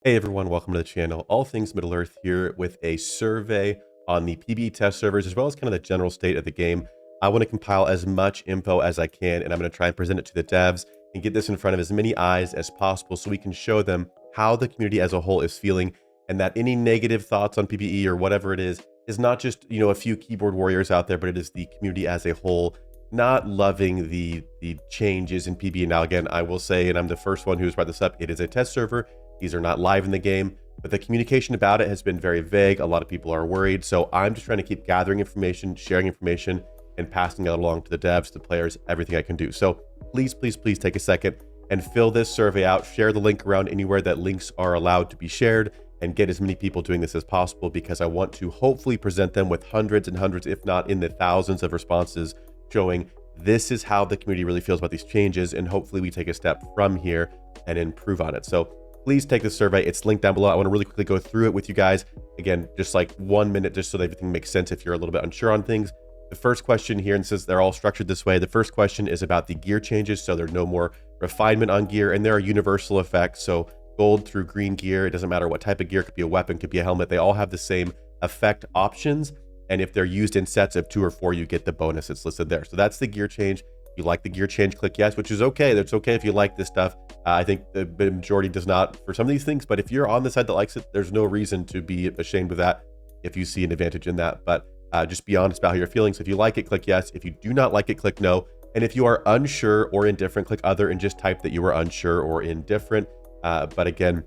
Hey everyone, welcome to the channel. All things Middle Earth here with a survey on the PBE test servers as well as kind of the general state of the game. I want to compile as much info as I can and I'm going to try and present it to the devs and get this in front of as many eyes as possible so we can show them how the community as a whole is feeling and that any negative thoughts on PBE or whatever it is not just, a few keyboard warriors out there, but it is the community as a whole not loving the changes in PBE. Now, again, I will say, and I'm the first one who's brought this up, it is a test server. These are not live in the game, but the communication about it has been very vague. A lot of people are worried. So I'm just trying to keep gathering information, sharing information, and passing it along to the devs, to the players, everything I can do. So please, please, please take a second and fill this survey out. Share the link around anywhere that links are allowed to be shared and get as many people doing this as possible, because I want to hopefully present them with hundreds and hundreds, if not in the thousands of responses showing this is how the community really feels about these changes. And hopefully we take a step from here and improve on it. So please take the survey. It's linked down below. I want to really quickly go through it with you guys. Again, just like 1 minute, just so that everything makes sense if you're a little bit unsure on things. The first question here, and since they're all structured this way, the first question is about the gear changes. So there's no more refinement on gear, and there are universal effects. So gold through green gear, it doesn't matter what type of gear, it could be a weapon, could be a helmet. They all have the same effect options. And if they're used in sets of 2 or 4, you get the bonus that's listed there. So that's the gear change. If you like the gear change, click yes, which is okay. That's okay if you like this stuff. I think the majority does not for some of these things, but if you're on the side that likes it, there's no reason to be ashamed of that if you see an advantage in that. But just be honest about how you're feeling. So if you like it, click yes. If you do not like it, click no. And if you are unsure or indifferent, click other and just type that you are unsure or indifferent. But again,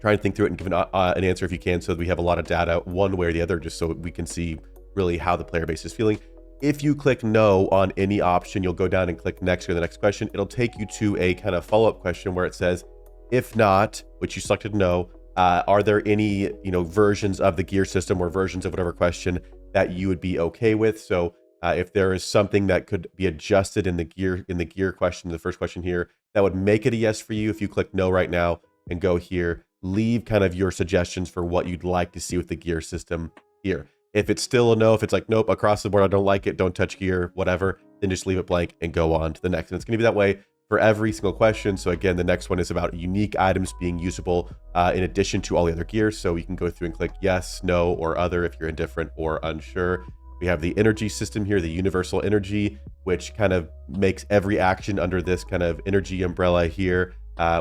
try and think through it and give an answer if you can, so that we have a lot of data one way or the other, just so we can see really how the player base is feeling. If you click no on any option, you'll go down and click next to the next question. It'll take you to a kind of follow-up question where it says, if not, which you selected no, are there any versions of the gear system or versions of whatever question that you would be okay with? So if there is something that could be adjusted in the gear question, the first question here, that would make it a yes for you. If you click no right now and go here, leave kind of your suggestions for what you'd like to see with the gear system here. If it's still a no, if it's like, nope, across the board, I don't like it, don't touch gear, whatever, then just leave it blank and go on to the next. And it's going to be that way for every single question. So again, the next one is about unique items being usable in addition to all the other gears. So you can go through and click yes, no, or other if you're indifferent or unsure. We have the energy system here, the universal energy, which kind of makes every action under this kind of energy umbrella here,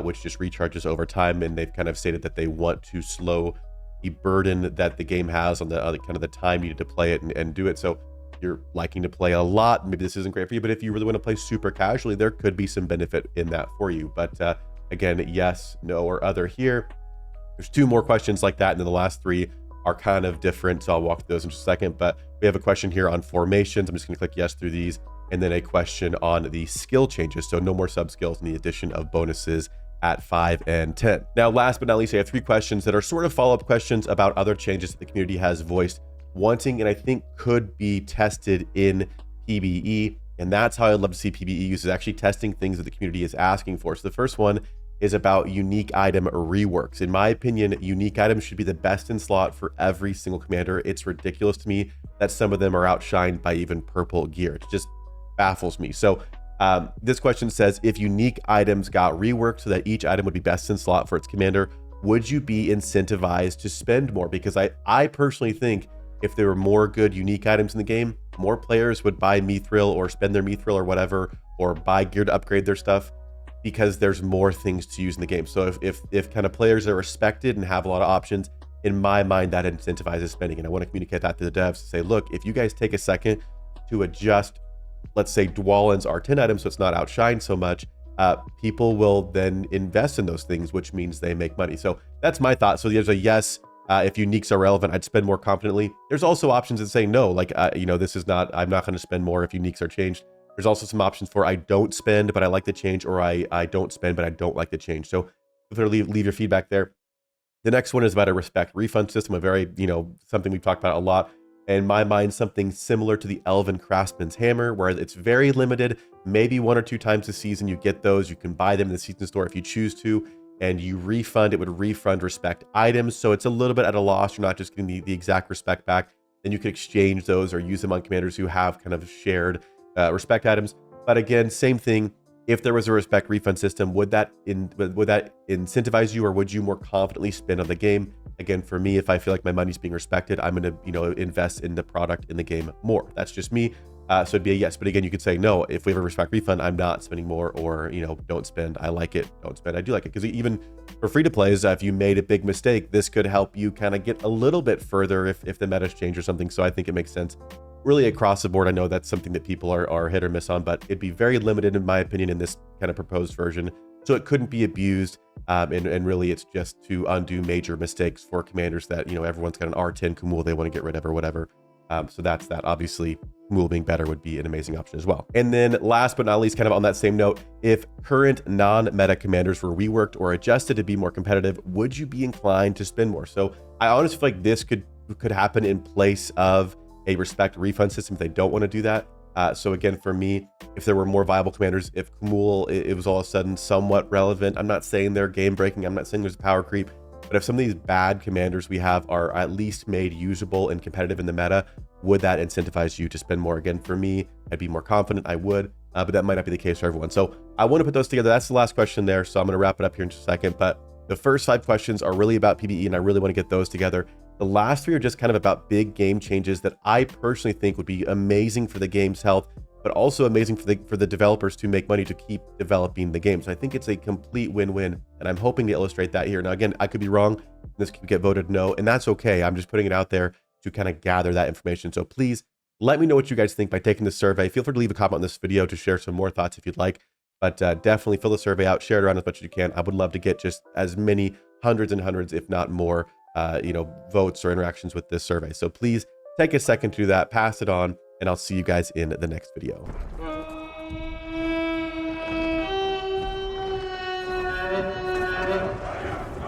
which just recharges over time. And they've kind of stated that they want to slow the burden that the game has on the kind of the time needed to play it and do it. So if you're liking to play a lot, maybe this isn't great for you, but if you really want to play super casually, there could be some benefit in that for you. But again, yes, no, or other here. There's 2 more questions like that, and then the last 3 are kind of different, so I'll walk through those in just a second. But we have a question here on formations. I'm just going to click yes through these, and then a question on the skill changes. So no more sub skills and the addition of bonuses at 5 and 10. Now, last but not least, I have 3 questions that are sort of follow-up questions about other changes that the community has voiced wanting, and I think could be tested in PBE. And that's how I'd love to see PBE use, is actually testing things that the community is asking for. So the first one is about unique item reworks. In my opinion, unique items should be the best in slot for every single commander. It's ridiculous to me that some of them are outshined by even purple gear. It just baffles me. So this question says, if unique items got reworked so that each item would be best in slot for its commander, would you be incentivized to spend more? Because I personally think if there were more good unique items in the game, more players would buy mithril or spend their mithril or whatever, or buy gear to upgrade their stuff, because there's more things to use in the game. So if kind of players are respected and have a lot of options, in my mind, that incentivizes spending. And I want to communicate that to the devs to say, look, if you guys take a second to adjust, let's say Dwalin's R10 items, so it's not outshined so much, people will then invest in those things, which means they make money. So that's my thought. So there's a yes, if uniques are relevant, I'd spend more confidently. There's also options that say no, like, this is not, I'm not going to spend more if uniques are changed. There's also some options for I don't spend, but I like the change, or I don't spend, but I don't like the change. So leave your feedback there. The next one is about a respect refund system, a very, something we've talked about a lot. In my mind, something similar to the Elven Craftsman's Hammer, where it's very limited, maybe 1 or 2 times a season you get those. You can buy them in the season store if you choose to, and you refund, it would refund respect items. So it's a little bit at a loss. You're not just getting the exact respect back. Then you could exchange those or use them on commanders who have kind of shared respect items. But again, same thing. if there was a respect refund system, would that incentivize you, or would you more confidently spend on the game? Again, for me, if I feel like my money's being respected, I'm going to, invest in the product in the game more. That's just me. So it'd be a yes. But again, you could say no. If we have a respect refund, I'm not spending more, or, don't spend. I like it. Don't spend. I do like it. Because even for free to plays, if you made a big mistake, this could help you kind of get a little bit further if the meta's change or something. So I think it makes sense. Really across the board, I know that's something that people are hit or miss on, but it'd be very limited in my opinion in this kind of proposed version. So it couldn't be abused. And really it's just to undo major mistakes for commanders that, everyone's got an R10 Kumul they want to get rid of or whatever. So that's that. Obviously, Kumul being better would be an amazing option as well. And then last but not least, kind of on that same note, if current non-meta commanders were reworked or adjusted to be more competitive, would you be inclined to spend more? So I honestly feel like this could happen in place of a respect refund system if they don't want to do that. So again, for me, if there were more viable commanders, if Kumul, it was all of a sudden somewhat relevant, I'm not saying they're game breaking, I'm not saying there's power creep, but if some of these bad commanders we have are at least made usable and competitive in the meta, would that incentivize you to spend more? Again, for me, I'd be more confident, I would, but that might not be the case for everyone. So I want to put those together. That's the last question there. So I'm going to wrap it up here in just a second, but the first 5 questions are really about PBE, and I really want to get those together. The last 3 are just kind of about big game changes that I personally think would be amazing for the game's health, but also amazing for the developers to make money to keep developing the game. So I think it's a complete win-win, and I'm hoping to illustrate that here. Now, again, I could be wrong. This could get voted no, and that's okay. I'm just putting it out there to kind of gather that information. So please let me know what you guys think by taking the survey. Feel free to leave a comment on this video to share some more thoughts if you'd like, but definitely fill the survey out, share it around as much as you can. I would love to get just as many hundreds and hundreds, if not more, votes or interactions with this survey. So please take a second to do that, pass it on, and I'll see you guys in the next video.